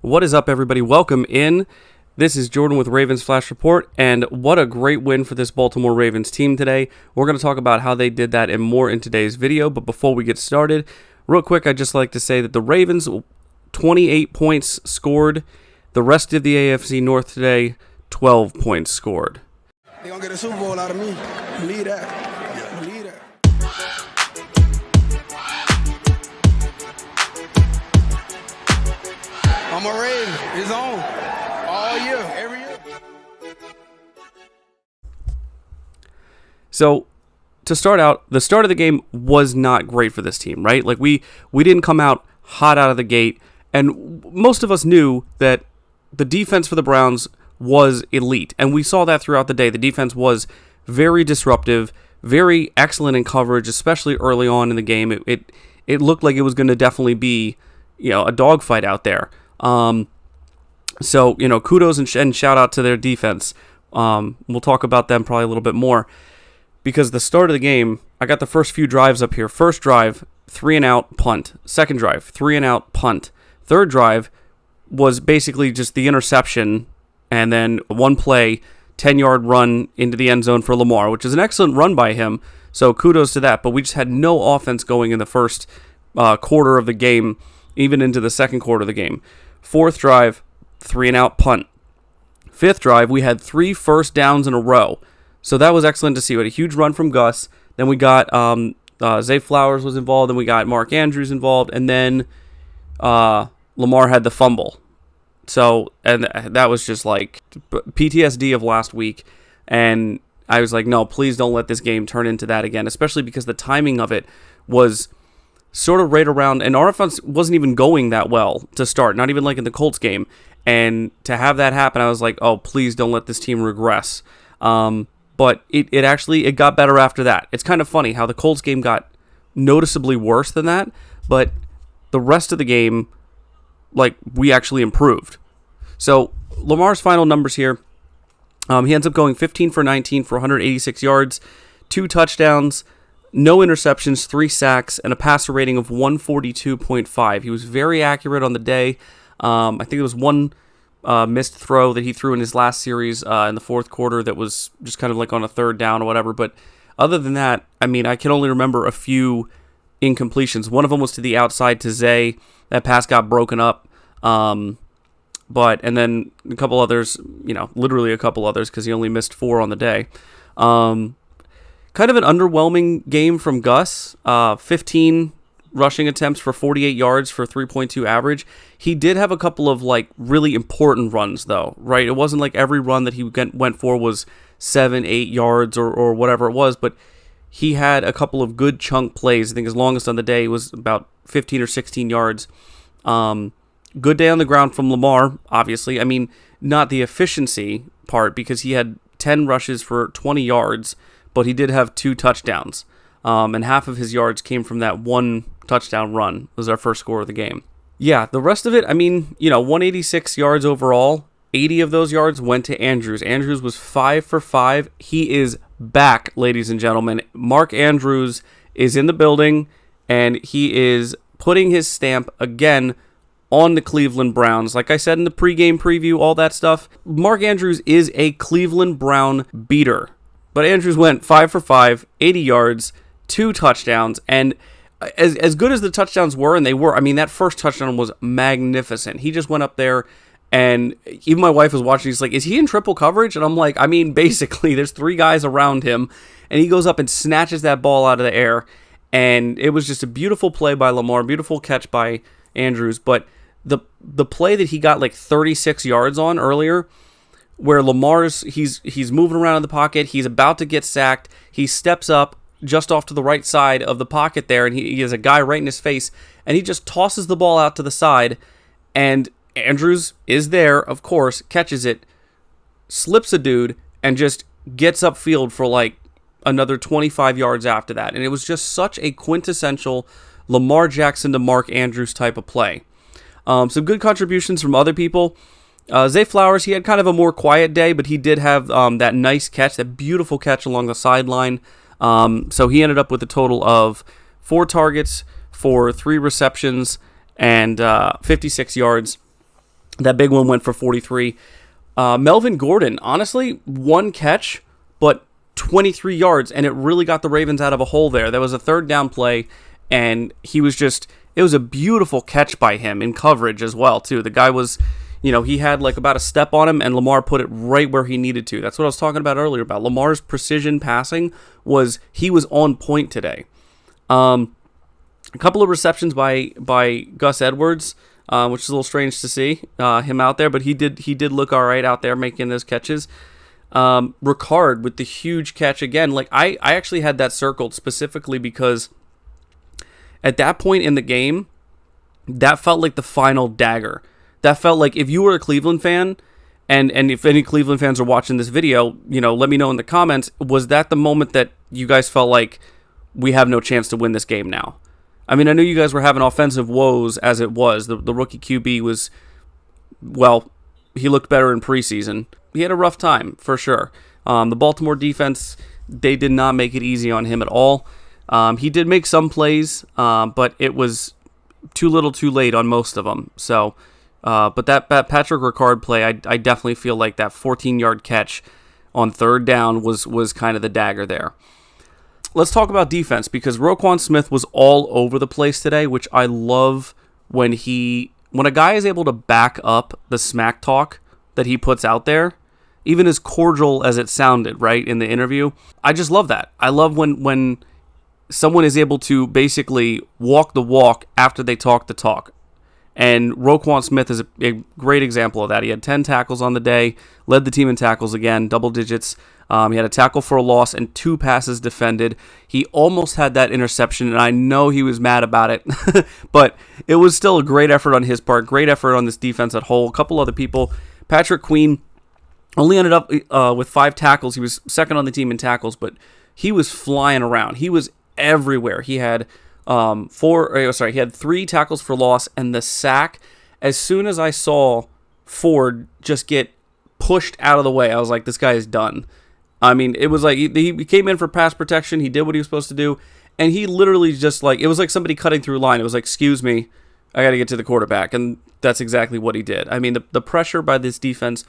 What is up, everybody? Welcome in. This is Jordan with Ravens Flash Report, and what a great win for this Baltimore Ravens team today. We're going to talk about how they did that and more in today's video, but before we get started, real quick, I'd just like to say that the Ravens, 28 points scored. The rest of the AFC North today, 12 points scored. They're going to get a Super Bowl out of me. Believe that. Believe that. I'm a Raven. It's on. All year. Every year. So, to start out, the start of the game was not great for this team, right? Like, we didn't come out hot out of the gate, and most of us knew that the defense for the Browns was elite, and we saw that throughout the day. The defense was very disruptive, very excellent in coverage, especially early on in the game. It looked like it was going to definitely be, a dogfight out there. So, kudos and shout out to their defense. We'll talk about them probably a little bit more, because the start of the game, I got the first few drives up here. First drive, 3-and-out, punt. Second drive, 3-and-out, punt. Third drive was basically just the interception, and then one play, 10-yard run into the end zone for Lamar, which is an excellent run by him, so kudos to that. But we just had no offense going in the first quarter of the game, even into the second quarter of the game. Fourth drive, 3-and-out, punt. Fifth drive, we had 3 first downs in a row, so that was excellent to see. We had a huge run from Gus, then we got Zay Flowers was involved, then we got Mark Andrews involved, and then Lamar had the fumble. So, and that was just like PTSD of last week, and I was like, no, please don't let this game turn into that again, especially because the timing of it was sort of right around, and our offense wasn't even going that well to start, not even like in the Colts game, and to have that happen, I was like, oh, please don't let this team regress. But it got better after that. It's kind of funny how the Colts game got noticeably worse than that, but the rest of the game, we actually improved. So, Lamar's final numbers here, he ends up going 15 for 19 for 186 yards, 2 touchdowns, no interceptions, 3 sacks, and a passer rating of 142.5. He was very accurate on the day. I think there was one missed throw that he threw in his last series in the fourth quarter that was just kind of like on a third down or whatever. But other than that, I can only remember a few incompletions. One of them was to the outside to Zay. That pass got broken up. And then a couple others, literally a couple others, because he only missed 4 on the day. Kind of an underwhelming game from Gus. 15 rushing attempts for 48 yards for 3.2 average. He did have a couple of really important runs though, right? It wasn't like every run that he went for was 7-8 yards or whatever it was, but he had a couple of good chunk plays. I think his longest on the day was about 15 or 16 yards. Good day on the ground from Lamar, obviously. Not the efficiency part, because he had 10 rushes for 20 yards, but he did have 2 touchdowns. And half of his yards came from that 1 touchdown run. It was our first score of the game. Yeah, the rest of it, 186 yards overall. 80 of those yards went to Andrews. Andrews was 5 for 5. He is back, ladies and gentlemen. Mark Andrews is in the building, and he is putting his stamp again on the Cleveland Browns. Like I said in the pregame preview, all that stuff, Mark Andrews is a Cleveland Brown beater. But Andrews went 5 for 5, 80 yards, 2 touchdowns, and as good as the touchdowns were, and they were, that first touchdown was magnificent. He just went up there, and even my wife was watching, she's like, is he in triple coverage? And I'm like, basically, there's 3 guys around him, and he goes up and snatches that ball out of the air, and it was just a beautiful play by Lamar, beautiful catch by Andrews, but the play that he got 36 yards on earlier, where Lamar's, he's moving around in the pocket, he's about to get sacked, he steps up just off to the right side of the pocket there, and he has a guy right in his face, and he just tosses the ball out to the side, and Andrews is there, of course, catches it, slips a dude, and just gets upfield for another 25 yards after that. And it was just such a quintessential Lamar Jackson to Mark Andrews type of play. Some good contributions from other people. Zay Flowers, he had kind of a more quiet day, but he did have that nice catch, that beautiful catch along the sideline. So he ended up with a total of 4 targets for 3 receptions and 56 yards. That big one went for 43. Melvin Gordon, honestly, one catch, but 23 yards, and it really got the Ravens out of a hole there. There was a third down play, and it was a beautiful catch by him in coverage as well, too. The guy was, he had like about a step on him, and Lamar put it right where he needed to. That's what I was talking about earlier about Lamar's precision passing he was on point today. A couple of receptions by Gus Edwards, which is a little strange to see him out there, but he did look all right out there making those catches. Ricard with the huge catch again. Like I actually had that circled specifically because at that point in the game, that felt like the final dagger. That felt like if you were a Cleveland fan, and if any Cleveland fans are watching this video, let me know in the comments, was that the moment that you guys felt like we have no chance to win this game now? I mean, I know you guys were having offensive woes as it was. The rookie QB was, well, he looked better in preseason. He had a rough time, for sure. The Baltimore defense, they did not make it easy on him at all. He did make some plays, but it was too little too late on most of them. So, but that Patrick Ricard play, I definitely feel like that 14-yard catch on third down was kind of the dagger there. Let's talk about defense, because Roquan Smith was all over the place today, which I love when a guy is able to back up the smack talk that he puts out there, even as cordial as it sounded, right, in the interview. I just love that. I love when someone is able to basically walk the walk after they talk the talk. And Roquan Smith is a great example of that. He had 10 tackles on the day, led the team in tackles again, double digits. He had a tackle for a loss and 2 passes defended. He almost had that interception, and I know he was mad about it. But it was still a great effort on his part, great effort on this defense at whole. A couple other people. Patrick Queen only ended up with 5 tackles. He was second on the team in tackles, but he was flying around. He was everywhere. He had 3 tackles for loss, and the sack, as soon as I saw Ford just get pushed out of the way, I was like, this guy is done. I mean, it was like he came in for pass protection, he did what he was supposed to do, and he literally just it was like somebody cutting through line. It was like, excuse me, I got to get to the quarterback, and that's exactly what he did. I mean, the pressure by this defense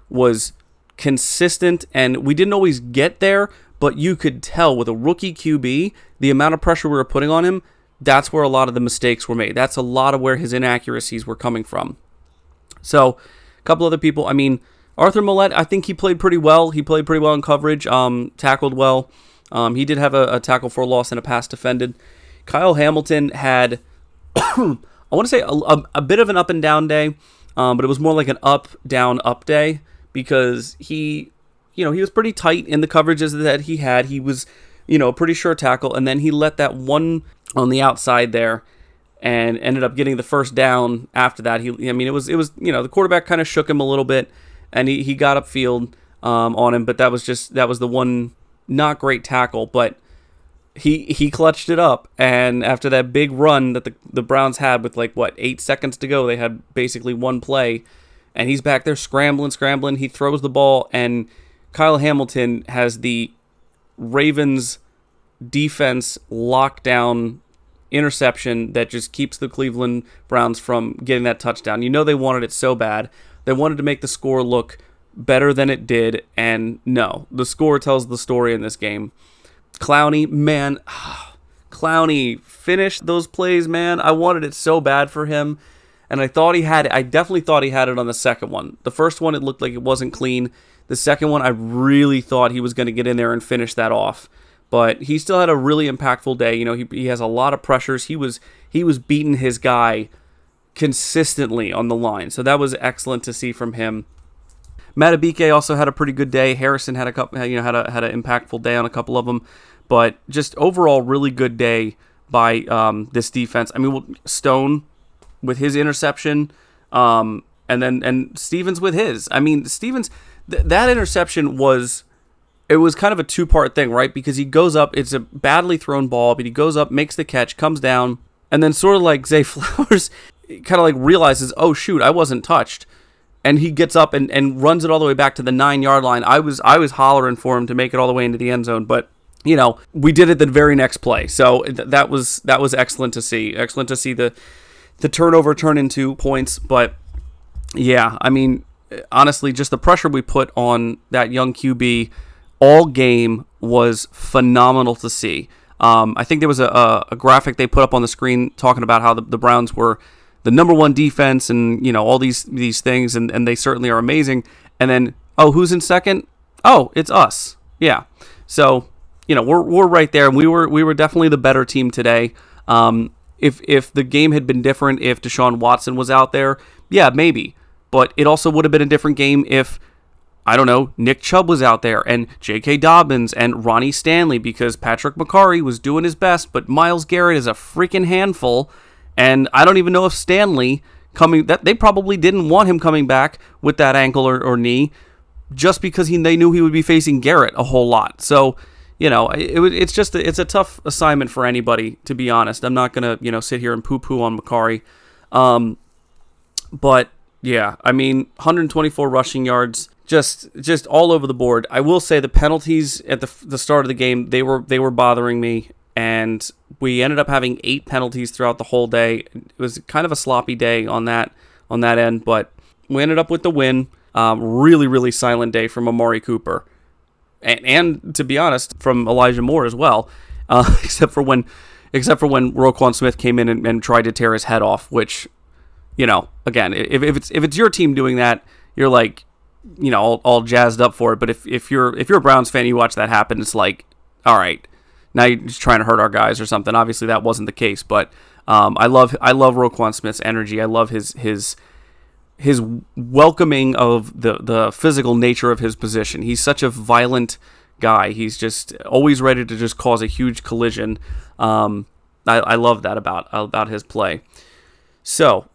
was consistent, and we didn't always get there, but you could tell with a rookie QB, the amount of pressure we were putting on him, that's where a lot of the mistakes were made. That's a lot of where his inaccuracies were coming from. So, a couple other people. I mean, Arthur Millette, I think he played pretty well. He played pretty well in coverage, tackled well. He did have a tackle for a loss and a pass defended. Kyle Hamilton had, I want to say, a bit of an up and down day, but it was more like an up, down, up day, because he was pretty tight in the coverages that he had. He was, a pretty sure tackle, and then he let that one on the outside there and ended up getting the first down after that. It was the quarterback kind of shook him a little bit, and he got upfield on him, but that was the one not great tackle, but he clutched it up, and after that big run that the Browns had with 8 seconds to go, they had basically one play, and he's back there scrambling, he throws the ball, and Kyle Hamilton has the Ravens defense lockdown interception that just keeps the Cleveland Browns from getting that touchdown. They wanted it so bad. They wanted to make the score look better than it did, and no, the score tells the story in this game. Clowney, man, Clowney finished those plays, man. I wanted it so bad for him, and I definitely thought he had it on the second one. The first one, it looked like it wasn't clean. The second one, I really thought he was going to get in there and finish that off. But he still had a really impactful day. He has a lot of pressures. He was beating his guy consistently on the line. So that was excellent to see from him. Matabike also had a pretty good day. Harrison had had an impactful day on a couple of them. But just overall, really good day by this defense. I mean, Stone with his interception, and Stevens with his. I mean, Stevens, that interception was kind of a two-part thing, right? Because he goes up, it's a badly thrown ball, but he goes up, makes the catch, comes down, and then sort of like Zay Flowers kind of realizes, oh shoot, I wasn't touched. And he gets up and runs it all the way back to the 9-yard line. I was hollering for him to make it all the way into the end zone, but we did it the very next play. So that was excellent to see. Excellent to see the turnover turn into points. But Yeah, I mean, honestly, just the pressure we put on that young QB all game was phenomenal to see. I think there was a graphic they put up on the screen talking about how the Browns were the number one defense and, all these things, and they certainly are amazing. And then, oh, who's in second? Oh, it's us. Yeah. So, we're right there, and we were definitely the better team today. If the game had been different, if Deshaun Watson was out there, yeah, maybe. But it also would have been a different game if, I don't know, Nick Chubb was out there and J.K. Dobbins and Ronnie Stanley, because Patrick McCarry was doing his best, but Myles Garrett is a freaking handful. And I don't even know if Stanley they probably didn't want him coming back with that ankle or knee, just because they knew he would be facing Garrett a whole lot. So, it's a tough assignment for anybody, to be honest. I'm not gonna sit here and poo-poo on McCarry, but yeah, I mean, 124 rushing yards, just all over the board. I will say the penalties at the start of the game, they were bothering me, and we ended up having 8 penalties throughout the whole day. It was kind of a sloppy day on that end, but we ended up with the win. Really, really silent day from Amari Cooper, and to be honest, from Elijah Moore as well, except for when Roquan Smith came in and tried to tear his head off, which, again, if it's your team doing that, you're like, all jazzed up for it. But if you're a Browns fan, you watch that happen, it's like, all right, now you're just trying to hurt our guys or something. Obviously, that wasn't the case, but I love Roquan Smith's energy. I love his welcoming of the physical nature of his position. He's such a violent guy. He's just always ready to just cause a huge collision. I love that about his play. So,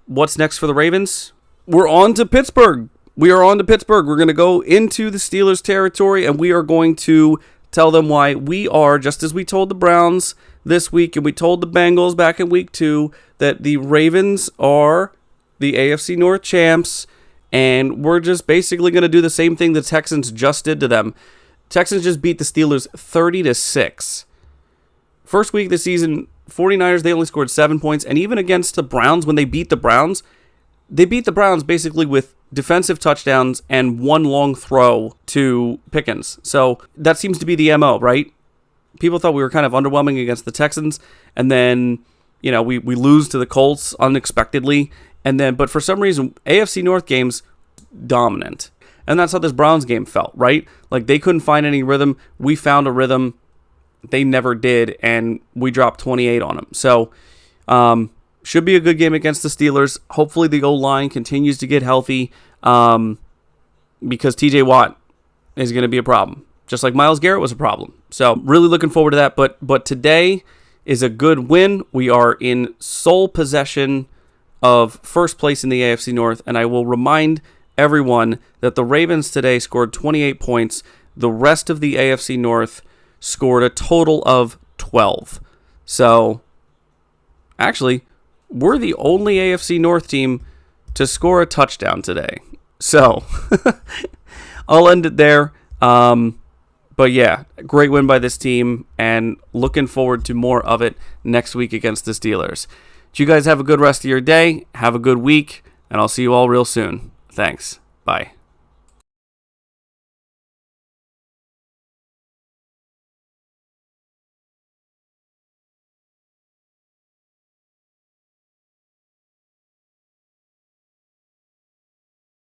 what's next for the Ravens? We're on to Pittsburgh. We are on to Pittsburgh. We're going to go into the Steelers' territory, and we are going to tell them why we are, just as we told the Browns this week, and we told the Bengals back in week 2, that the Ravens are the AFC North champs, and we're just basically going to do the same thing the Texans just did to them. Texans just beat the Steelers 30-6. First week of the season, 49ers, they only scored 7 points, and even against the Browns, when they beat the Browns basically with defensive touchdowns and one long throw to Pickens. So that seems to be the MO, right? People thought we were kind of underwhelming against the Texans, and then, we lose to the Colts unexpectedly, but for some reason, AFC North games, dominant. And that's how this Browns game felt, right? Like, they couldn't find any rhythm. We found a rhythm. They never did, and we dropped 28 on them. So, should be a good game against the Steelers. Hopefully the O-line continues to get healthy, because TJ Watt is going to be a problem, just like Myles Garrett was a problem. So, really looking forward to that. But today is a good win. We are in sole possession of first place in the AFC North, and I will remind everyone that the Ravens today scored 28 points. The rest of the AFC North scored a total of 12. So, actually, we're the only AFC North team to score a touchdown today. So, I'll end it there. But yeah, great win by this team, and looking forward to more of it next week against the Steelers. You guys have a good rest of your day. Have a good week, and I'll see you all real soon. Thanks. Bye.